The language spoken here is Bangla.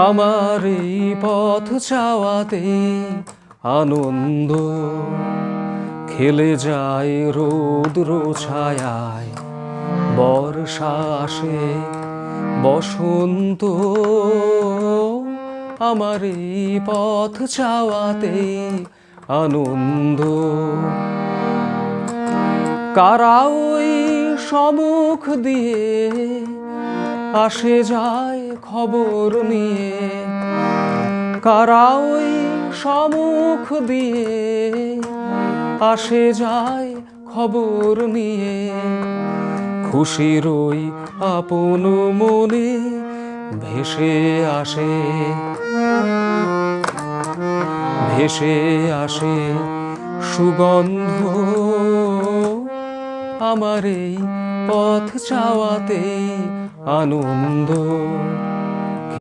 আমার এই পথ চাওয়াতে আনন্দ খেলে যায় রৌদ্র ছায়ায়, বর্ষা আসে বসন্ত। আমার এই পথ চাওয়াতে আনন্দ। কারা ওই সম্মুখ দিয়ে আসে যায় খবর নিয়ে, কারা ওই সম্মুখ দিয়ে আসে যায় খবর নিয়ে। খুশির ওই আপন মনে ভেসে আসে, ভেসে আসে সুগন্ধ। আমার এই পথ চাওয়াতে আনন্দ।